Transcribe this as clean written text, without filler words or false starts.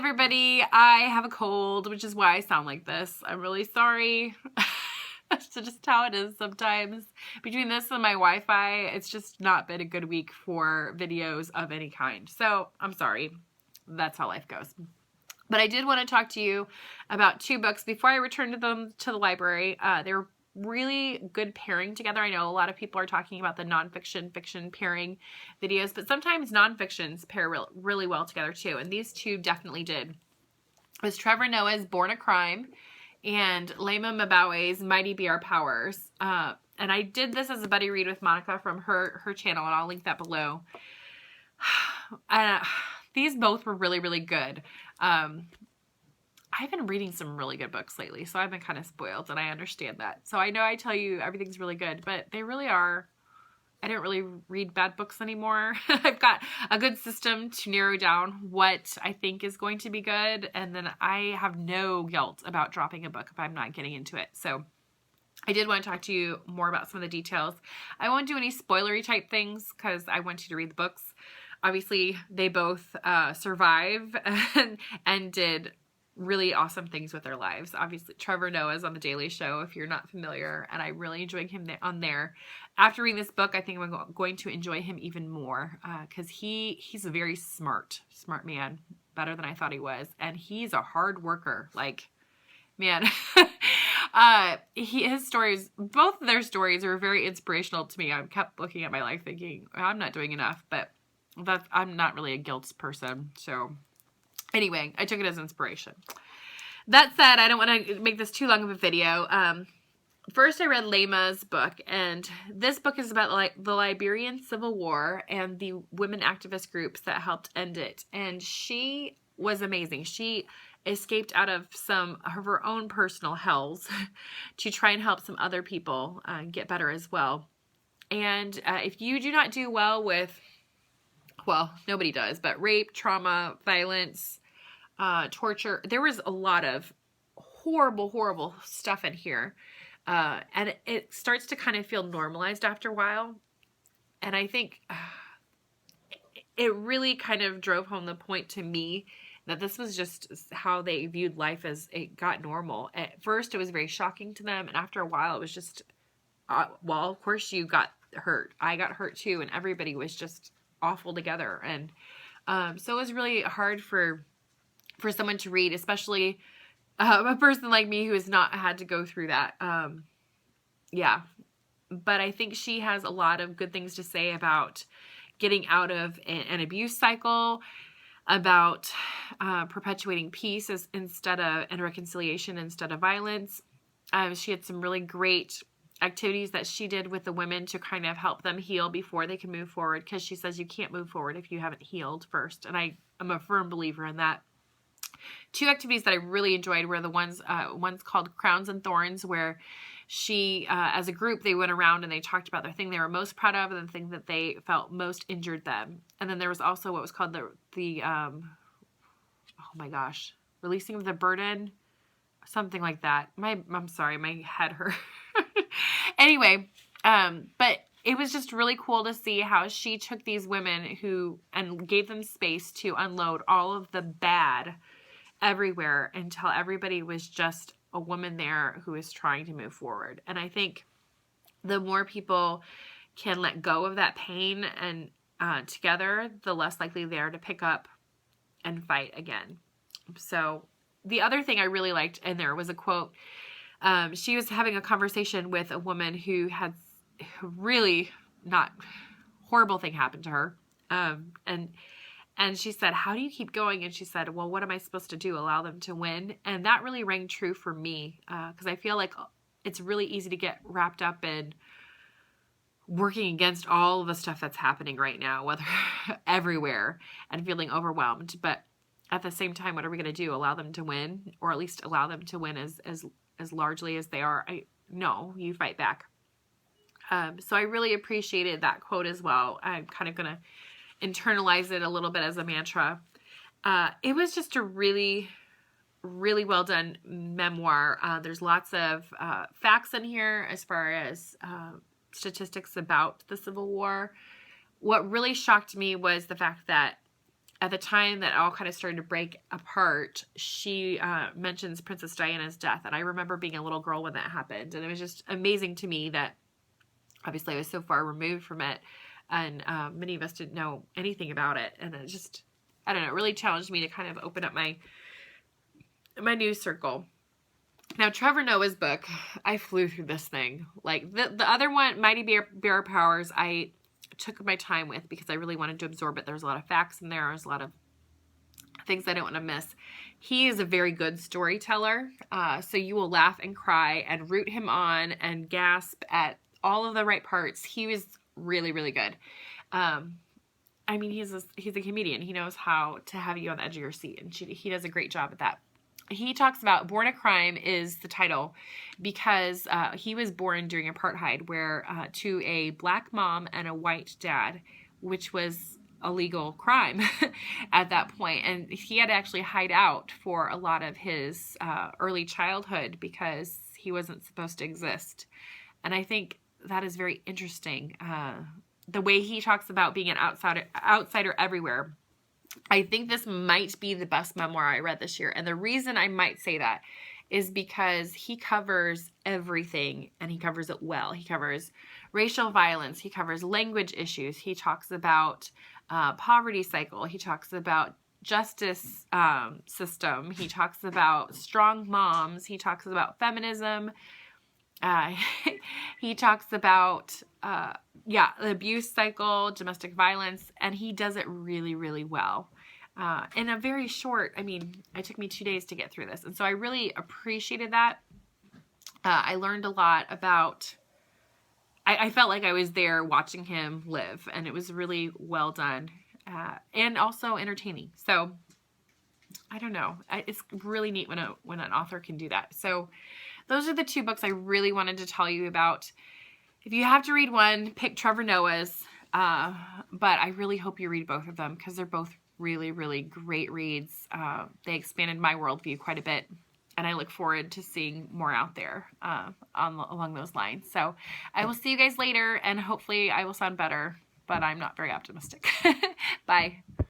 everybody. I have a cold, which is why I sound like this. I'm really sorry. That's just how it is sometimes. Between this and my Wi-Fi, it's just not been a good week for videos of any kind. So I'm sorry. That's how life goes. But I did want to talk to you about 2 books before I returned them to the library. They were really good pairing together. I know a lot of people are talking about the nonfiction, fiction pairing videos, but sometimes nonfictions pair really well together too. And these 2 definitely did. It was Trevor Noah's Born a Crime and Lehmah Gbowee's Mighty Be Our Powers. And I did this as a buddy read with Monica from her channel, and I'll link that below. These both were really, really good. I've been reading some really good books lately, so I've been kind of spoiled, and I understand that. So I know I tell you everything's really good, but they really are. I don't really read bad books anymore. I've got a good system to narrow down what I think is going to be good, and then I have no guilt about dropping a book if I'm not getting into it. So I did want to talk to you more about some of the details. I won't do any spoilery type things because I want you to read the books. Obviously, they both survive and did really awesome things with their lives. Obviously, Trevor Noah's on The Daily Show, if you're not familiar, and I really enjoyed him on there. After reading this book, I think I'm going to enjoy him even more because he's a very smart man, better than I thought he was, and he's a hard worker. Like, man, his stories, both of their stories are very inspirational to me. I kept looking at my life thinking, I'm not doing enough, but I'm not really a guilt person, so anyway, I took it as inspiration. That said, I don't want to make this too long of a video. First, I read Lehmah's book, and this book is about the Liberian Civil War and the women activist groups that helped end it. And she was amazing. She escaped out of some of her own personal hells to try and help some other people get better as well. And if you do not do well with, well, nobody does, but rape, trauma, violence, torture. There was a lot of horrible, horrible stuff in here. And it starts to kind of feel normalized after a while. And I think it really kind of drove home the point to me that this was just how they viewed life as it got normal. At first, it was very shocking to them. And after a while, it was just, well, of course you got hurt. I got hurt too. And everybody was just awful together. And so it was really hard for someone to read, especially a person like me who has not had to go through that. Yeah. But I think she has a lot of good things to say about getting out of an abuse cycle, about perpetuating peace and reconciliation instead of violence. She had some really great activities that she did with the women to kind of help them heal before they can move forward, because she says you can't move forward if you haven't healed first. And I'm a firm believer in that. 2 activities that I really enjoyed were the one's called Crowns and Thorns, where she, as a group, they went around and they talked about the thing they were most proud of and the thing that they felt most injured them. And then there was also what was called the oh my gosh, releasing of the burden, something like that. I'm sorry, my head hurt. Anyway, but it was just really cool to see how she took these women and gave them space to unload all of the bad everywhere until everybody was just a woman there who is trying to move forward. And I think the more people can let go of that pain and together, the less likely they are to pick up and fight again. So the other thing I really liked in there was a quote. She was having a conversation with a woman who had really not horrible thing happen to her. And she said, how do you keep going? And she said, well, what am I supposed to do? Allow them to win? And that really rang true for me, because I feel like it's really easy to get wrapped up in working against all of the stuff that's happening right now, whether everywhere, and feeling overwhelmed. But at the same time, what are we going to do? Allow them to win, or at least allow them to win as largely as they are? No, you fight back. So I really appreciated that quote as well. I'm kind of going to internalize it a little bit as a mantra. It was just a really, really well done memoir. There's lots of facts in here as far as statistics about the Civil War. What really shocked me was the fact that at the time that all kind of started to break apart, she mentions Princess Diana's death. And I remember being a little girl when that happened. And it was just amazing to me that obviously I was so far removed from it. And many of us didn't know anything about it. And it just, I don't know, it really challenged me to kind of open up my news circle. Now, Trevor Noah's book, I flew through this thing. Like the other one, Mighty Bear Powers, I took my time with because I really wanted to absorb it. There's a lot of facts in there. There's a lot of things I don't want to miss. He is a very good storyteller. So you will laugh and cry and root him on and gasp at all of the right parts. He was really, really good. I mean, he's a comedian. He knows how to have you on the edge of your seat, and he does a great job at that. He talks about Born a Crime is the title because he was born during apartheid, where to a black mom and a white dad, which was a legal crime at that point. And he had to actually hide out for a lot of his early childhood because he wasn't supposed to exist. And I think that is very interesting. The way he talks about being an outsider everywhere. I think this might be the best memoir I read this year. And the reason I might say that is because he covers everything and he covers it well. He covers racial violence. He covers language issues. He talks about poverty cycle. He talks about justice system. He talks about strong moms. He talks about feminism. He talks about, the abuse cycle, domestic violence, and he does it really, really well. In a very short, it took me 2 days to get through this. And so I really appreciated that. I learned a lot about, I felt like I was there watching him live, and it was really well done, and also entertaining. So I don't know. It's really neat when an author can do that. So those are the 2 books I really wanted to tell you about. If you have to read one, pick Trevor Noah's. But I really hope you read both of them because they're both really, really great reads. They expanded my worldview quite a bit. And I look forward to seeing more out there along those lines. So I will see you guys later, and hopefully I will sound better, but I'm not very optimistic. Bye.